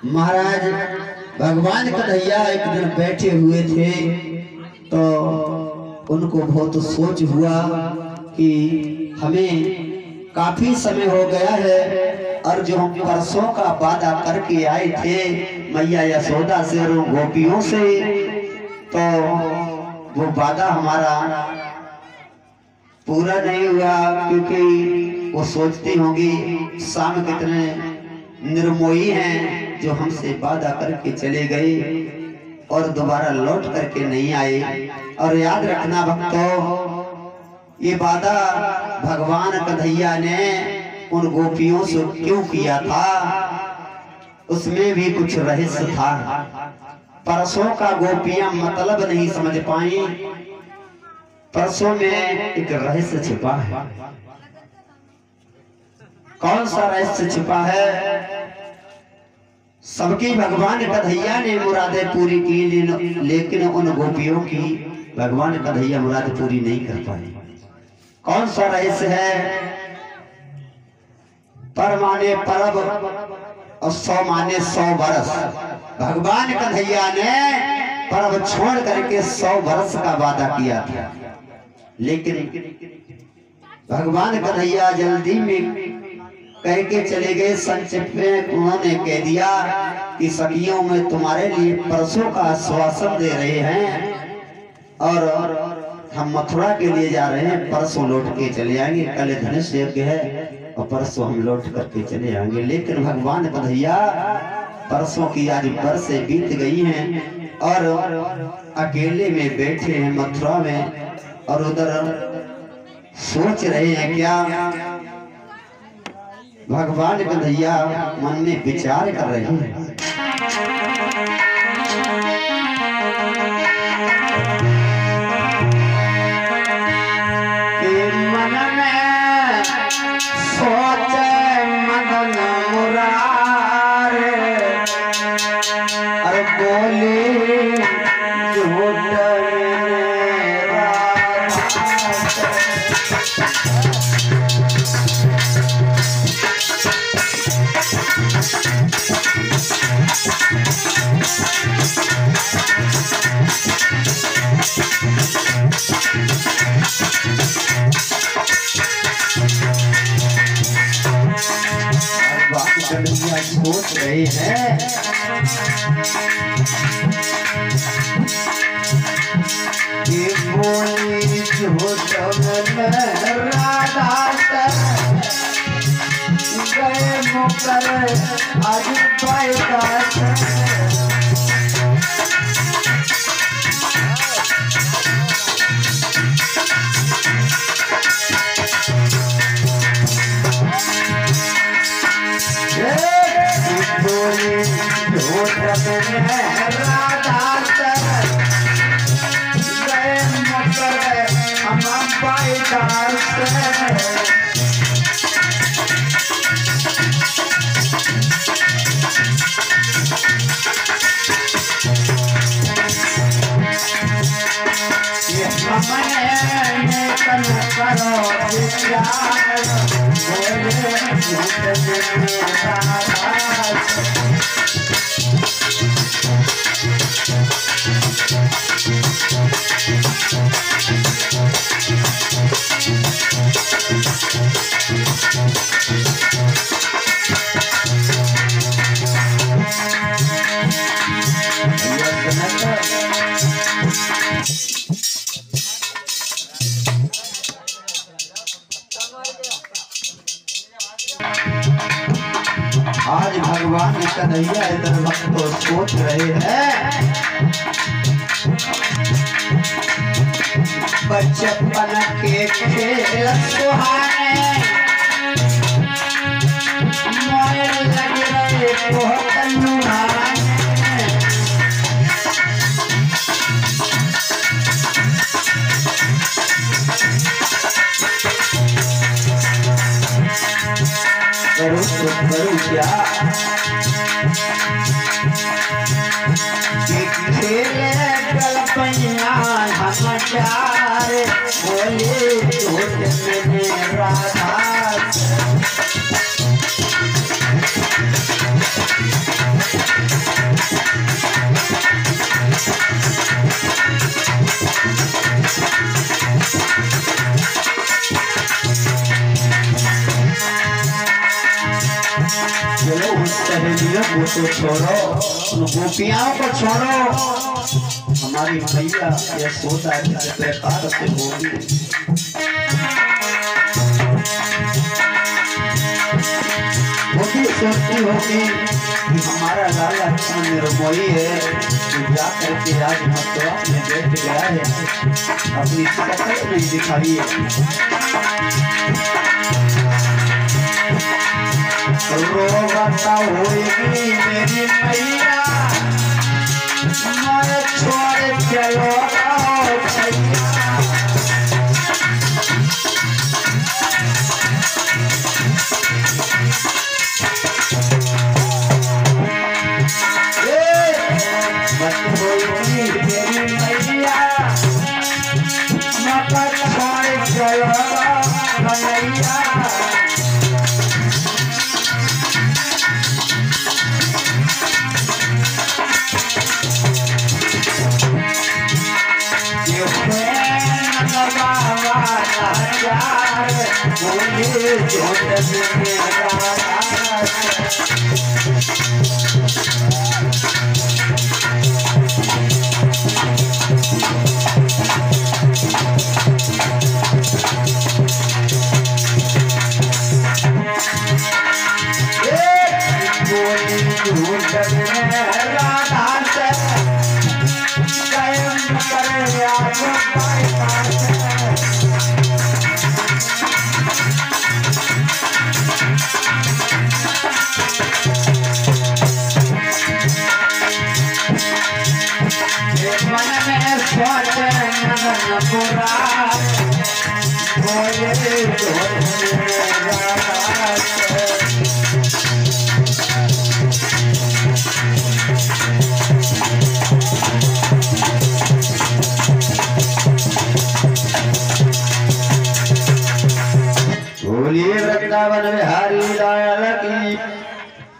महाराज भगवान कन्हैया एक दिन बैठे हुए थे तो उनको बहुत सोच हुआ कि हमें काफी समय हो गया है और जो हम परसों का वादा करके आए थे मैया यशोदा से और गोपियों से, तो वो वादा हमारा पूरा नहीं हुआ, क्योंकि वो सोचती होंगी शाम कितने निर्मोही हैं जो हमसे वादा करके चले गए और दोबारा लौट करके नहीं आए। और याद रखना भक्तों, ये वादा भगवान कन्हैया ने उन गोपियों से क्यों किया था, उसमें भी कुछ रहस्य था। परसों का गोपियां मतलब नहीं समझ पाई, परसों में एक रहस्य छिपा है। कौन सा रहस्य छिपा है? सबकी भगवान कन्हैया ने मुरादें पूरी की, लेकिन उन गोपियों की भगवान कन्हैया मुराद पूरी नहीं कर पाए। कौन सा रहस्य है? पर माने परब और 100 माने 100 बरस। भगवान कन्हैया ने परब छोड़ करके 100 बरस का वादा किया था, लेकिन भगवान कन्हैया जल्दी में कह के चले गए। संक्षिप्त में उन्होंने कह दिया कि सखियों में तुम्हारे लिए परसों का आश्वासन दे रहे हैं और हम मथुरा के लिए जा रहे हैं, परसों लौट के चले आएंगे। कल धनुष यज्ञ है और परसों हम लौट करके चले आएंगे। लेकिन भगवान कन्हैया परसों की आज बरसें बीत गई हैं और अकेले में बैठे हैं मथुरा में और उधर सोच रहे हैं क्या? भगवान कन्हैया मन में विचार कर रहे हैं। मन में सोचे मदन मुरारे और बोले झूठ कन्हैया सोच रहे हैं कि बोली झूठ राधा गए मुकर आज पैदा आज भगवान कन्हैया इधर वक्त तो सोच रहे हैं। बचपन के खेल सुहाने मोर लग रहे बहुत नुहाने। करूं तो करूं क्या? खेले गलपैया हम चार बोले झूठ में राधा चलो उन सहेलियों को तो छोड़ो, उन गोपियाओं को छोड़ो, हमारी मैया यशोदा किस प्रकार से होगी। वो भी सोचती होगी कि हमारा लाला इतना निर्मोही है कि जा करके आज मथुरा में बैठ गया है, अपनी शक्ल नहीं दिखाई रोवता होगी मेरी मैया, मैं छोड़ चलो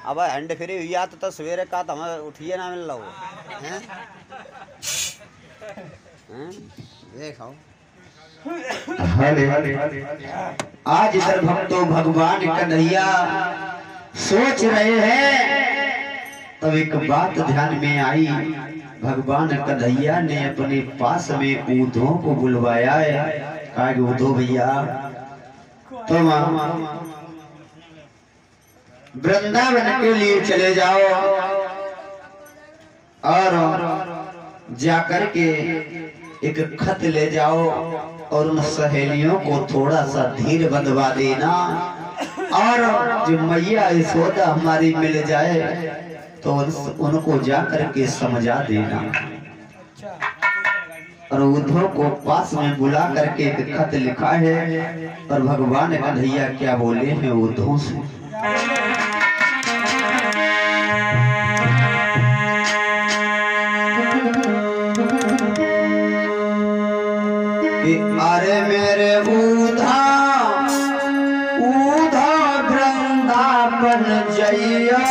अब हैंड फ्री हुई आत तो सवेरे का तो हमें उठिए ना मिल रहा हैं देखो। आज इधर भक्तों भगवान कन्हैया सोच रहे हैं, तब एक बात ध्यान में आई। भगवान कन्हैया ने अपने पास में ऊधों को बुलवाया है। कहा कि ऊधो भैया तुम वृंदावन के लिए चले जाओ और जाकर के एक खत ले जाओ और उन सहेलियों को थोड़ा सा धीर बंधवा देना, और जो मैया यशोदा हमारी मिल जाए तो उनको जाकर के समझा देना। और उद्धव को पास में बुला करके एक खत लिखा है, और भगवान कन्हैया क्या बोले हैं उद्धव से। अरे मेरे ऊधा ऊधा वृंदावन जइया,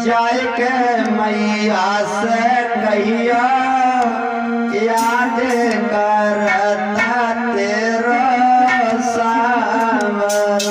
जाय के मैया से कहिया, याद करता तेरा सावर।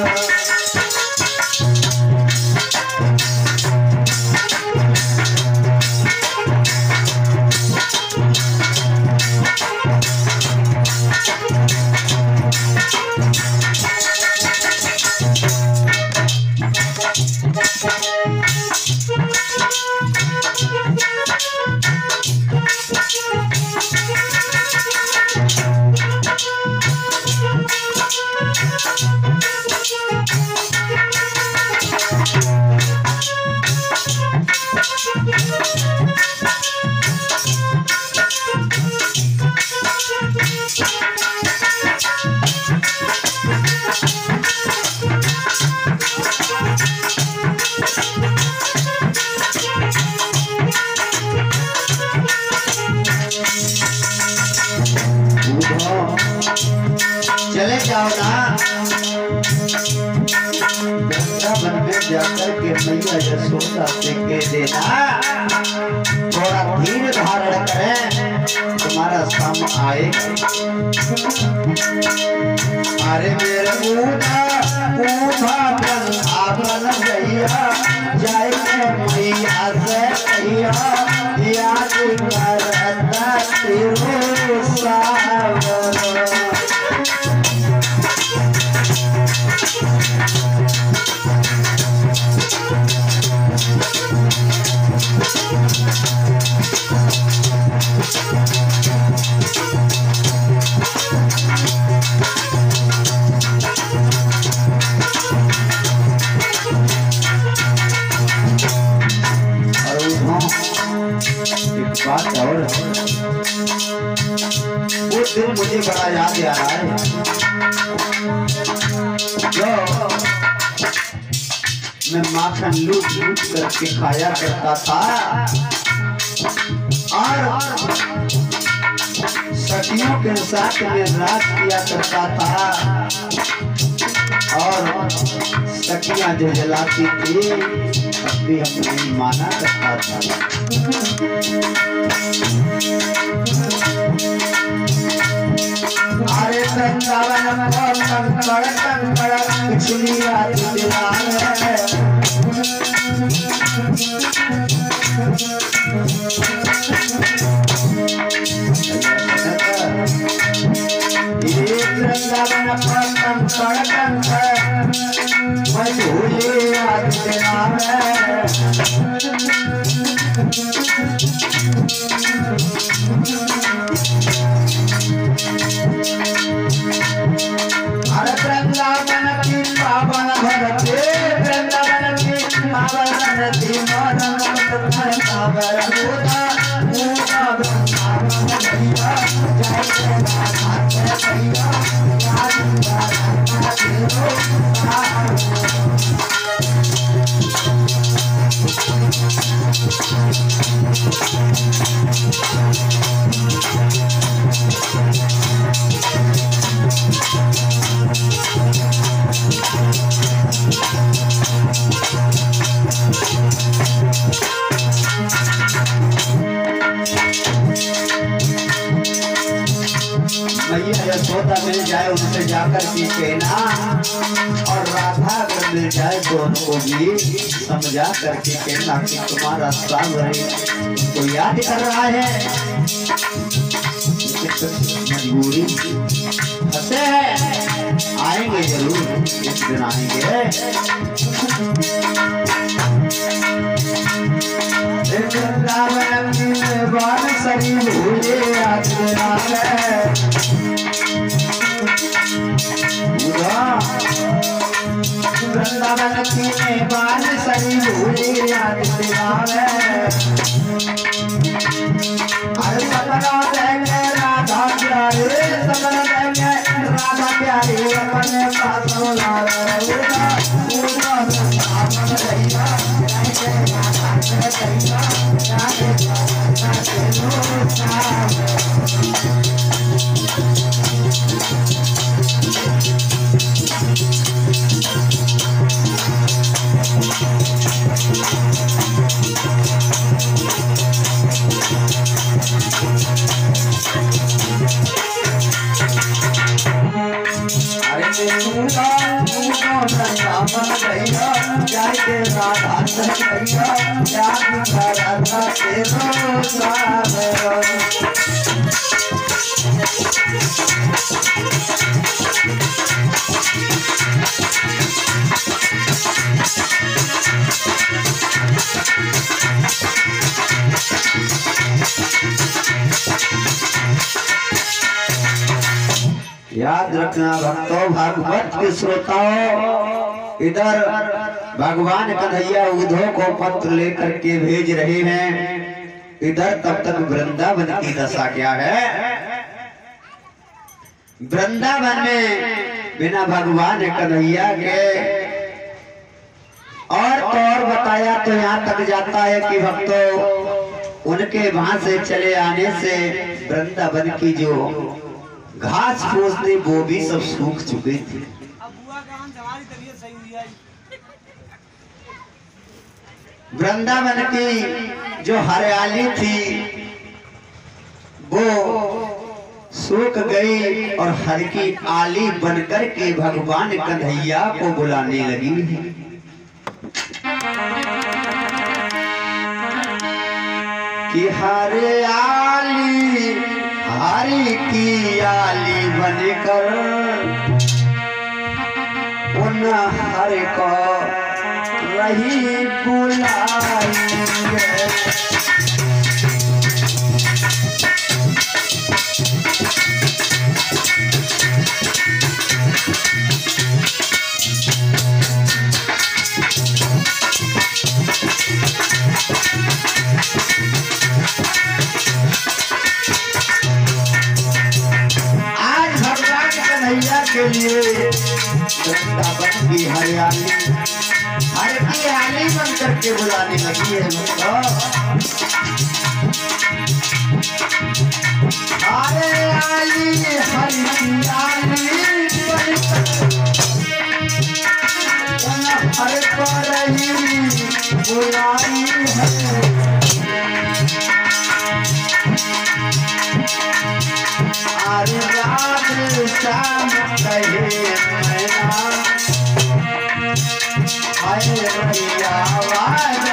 चले जाओ ना वृंदावन में जाकर के मैया यशोदा से कह देना, थोड़ा धीर धारण करें, तुम्हारा साम आएगा। अरे मेरे ऊधा पूछा वृंदावन भैया जाए के मैया से कहिया याद करता तेरो सावन। बात और वो दिन मुझे बड़ा याद आ रहा है जो मैं माखन लूट लूट करके खाया करता था और सखियों के साथ में रात किया करता था और सखियां जो जलाती थी अभी हम नहीं माना करता था। अरे वृंदावन कंकड़ कंकड़ पिछली रात वृंदावन कंकड़ कंकड़ मैं भूली रात अरे वृंदावन की पावन भरते वृंदावन की पावन नदी मदन पावन होता होता वृंदावन भैया जय जय राधा भैया राधा मैया यशोदा मिल जाए उनसे जाकर के कहना और राधा अगर मिल जाए तो उनको भी समझा करके कहना कि तुम्हारा सागर तो याद कर रहा है मजबूरी फंसे है आएंगे जरूर एक दिन आएंगे। वृंदावन सरी भूले वृंदावन की बाल सरी भूले अरे सपना देंगे राधा प्यारे सपना देंगे राधा प्यारे अपने पास याद रखना भक्तों भागवत के श्रोताओं इधर भगवान कन्हैया उद्धव को पत्र लेकर के भेज रहे हैं, इधर तब तक वृंदावन की दशा क्या है। वृंदावन में बिना भगवान कन्हैया के और बताया तो यहाँ तक जाता है कि भक्तों उनके वहां से चले आने से वृंदावन की जो घास फूस थी वो भी सब सूख चुके थे। वृंदावन की जो हरियाली थी वो सूख गई और हर की आली बनकर के भगवान कन्हैया को बुलाने लगी। कि हरे आली हरी की आली बनकर उन हर को रही बुलाई है। के लिए वृंदावन की हरियाली हर की आली बन करके बुलाने लगी है। अरे आली हर की आली हर पर ही बुलाई है। आज रात शाम कहे मैना हाय भैया आवाज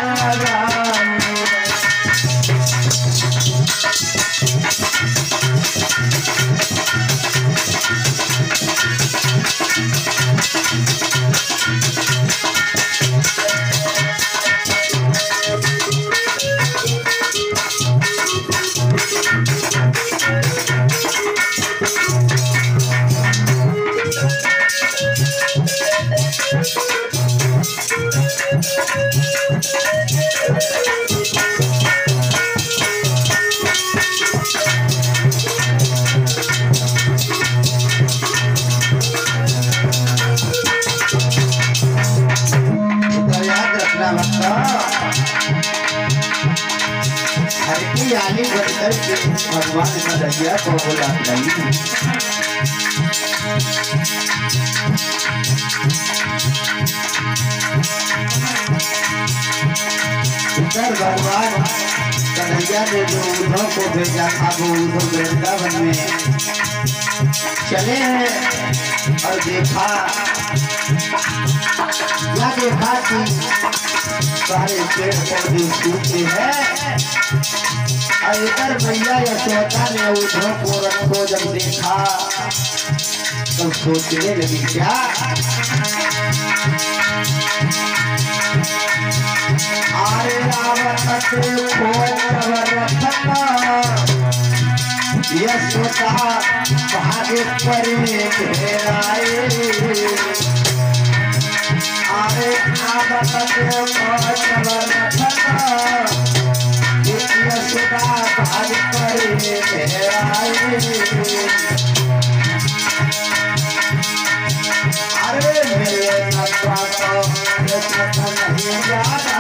हर की आली बनकर के भगवान कन्हैया को बुला रही। भगवान कन्हैया ने जो उद्धव को भेजा था वो उद्धव वृंदावन में चले हैं और देखा कि सारे पेड़ पौधे सूखे हैं। और इधर मैया यशोदा ने उद्धव को रथ को जब देखा तो सोचने लगी क्या अरे यशोदा भागे परे घेराए। अरे यशोदा भाग परे घेराए। अरे मेरे नशा तो नहीं जाता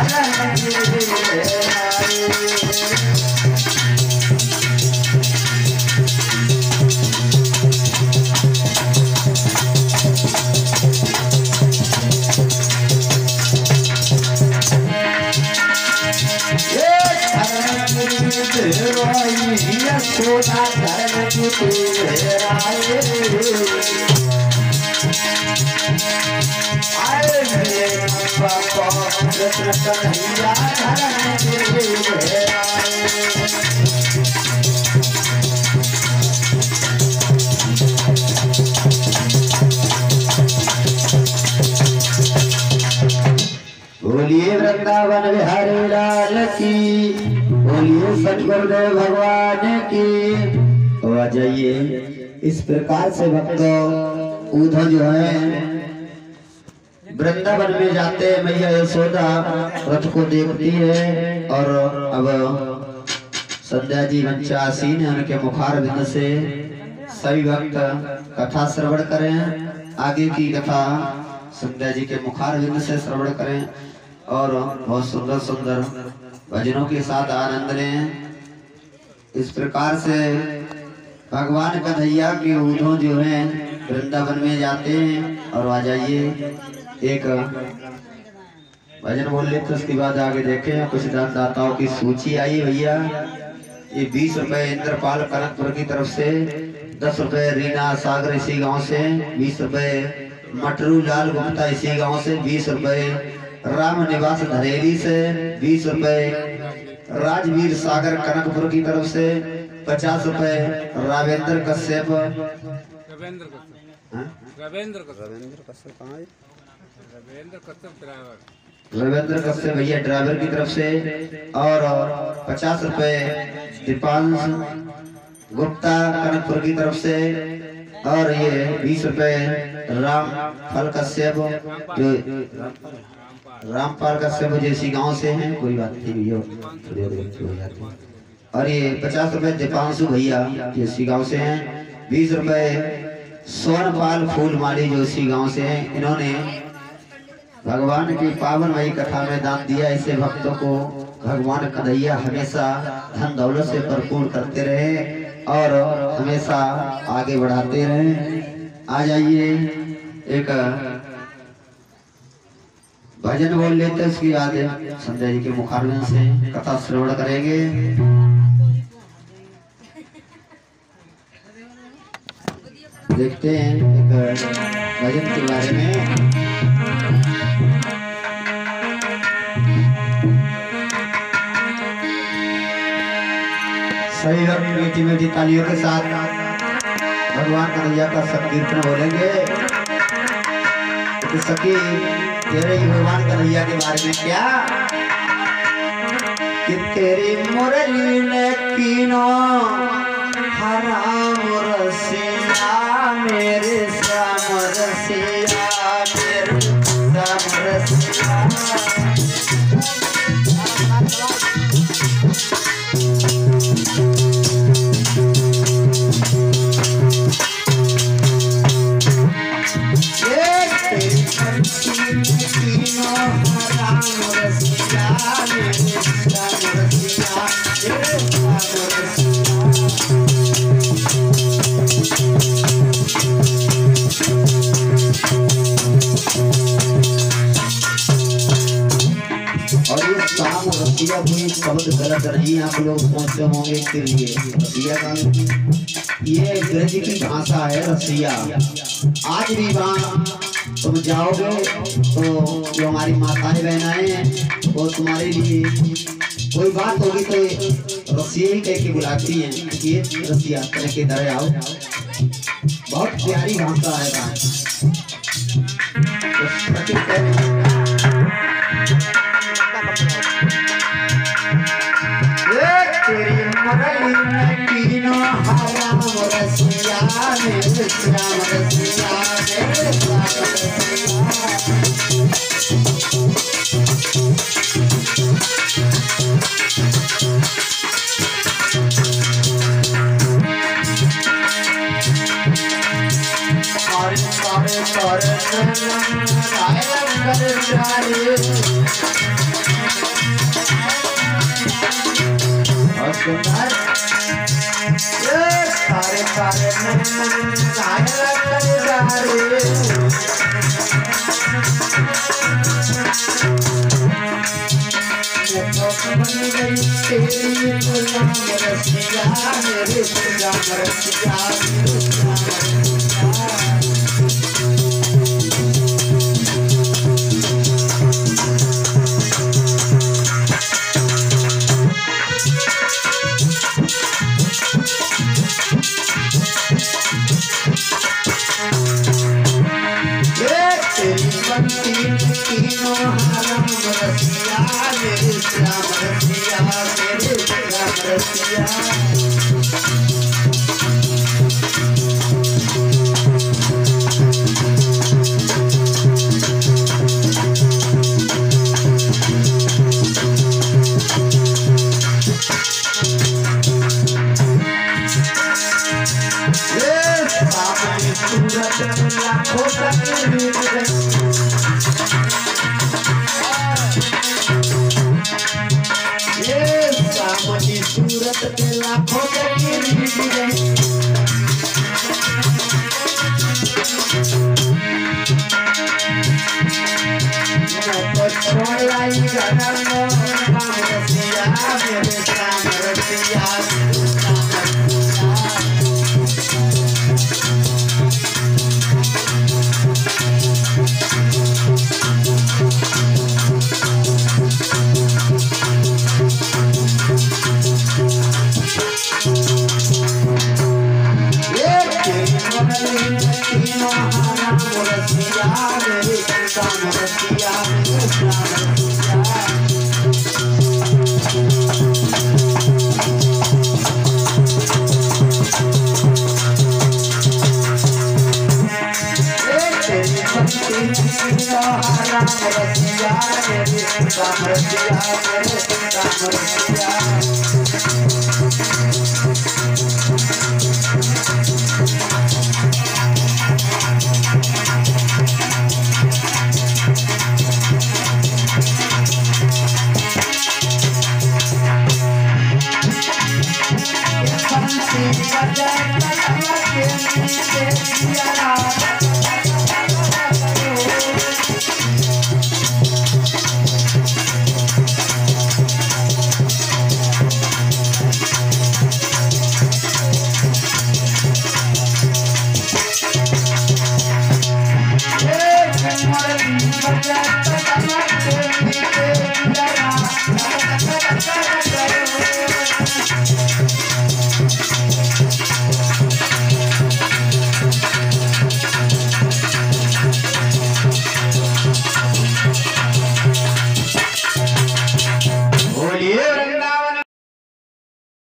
सोना धर्म की तेराए। आए मेरे बापा कृष्ण कन्हैया धर्म की तेराए। बोलिए वृंदावन बिहारी लाल की, बोलिए सतगुरुदेव भगवान की। तो आ जाइए इस प्रकार से भक्तों उद्धव जो है वृंदावन में जाते मैया यशोदा रथ को देखती है और अब संध्या जी वंचासीन है उनके मुखार बिंद से सभी भक्त कथा श्रवण करें। आगे की कथा संध्या जी के मुखार बिंद से श्रवण करें और बहुत सुंदर सुंदर भजनों के साथ आनंद लें। इस प्रकार से भगवान कन्हैया के उद्धव जो है वृंदावन में जाते हैं। और आ जाइए एक भजन बोल लेते उसके बाद आगे देखें। कुछ दानदाताओं की सूची आई भैया। ये 20 रुपए इंद्रपाल कनकपुर की तरफ से 10 रुपए रीना सागर इसी गांव से, 20 रुपए मटरू लाल गुप्ता इसी गांव से, 20 रुपए राम निवास धरेली से, 20 रुपए राजवीर सागर कनकपुर की तरफ से, 50 रुपए रावेंद्र कश्यप रविंद्र कश्यप भैया ड्राइवर की तरफ से, और 50 रुपए दीपांश गुप्ता कनकपुर की तरफ से, और ये 20 रुपए राम फल कश्यप जो रामपाल कश्यप जैसी गांव से हैं, कोई बात नहीं भैया। और ये 50 रुपए दीपांशु भैया जैसी गांव से हैं, 20 रुपए सोनपाल फूलमाली जो इसी गांव से हैं। इन्होंने भगवान की पावनमयी कथा में दान दिया। ऐसे भक्तों को भगवान कन्हैया हमेशा धन दौलत से भरपूर करते रहे और हमेशा आगे बढ़ाते रहे। आ जाइए एक भजन बोल लेते, उसकी याद संजय जी के मुखारविंद से कथा श्रवण करेंगे। देखते हैं एक भजन के बारे में। सही और मीठी मीठी तालियों के साथ भगवान कन्हैया का संकीर्तन बोलेंगे। तो सखी तेरे ही भगवान कन्हैया के बारे में क्या कि तेरी मुरली ने कीनो हराम रसिया मेरे श्याम रसिया मेरे श्याम रसिया। शब्द गलत नहीं, आप लोग सोचते होंगे इसके लिए रसिया का, ये ब्रज की भाषा है रसिया। आज भी वहाँ तुम जाओगे तो जो हमारी माताएं बहनाएं हैं वो तुम्हारे लिए कोई बात होगी तो रसिया ही कह के बुलाती हैं, ये रसिया कह के इधर आओ। बहुत प्यारी भाषा है तेरी मुरली में कीनो हराम रसिया मेरे श्याम रसिया मेरे श्याम सारे सारे राम रसिया मेरे राम रसिया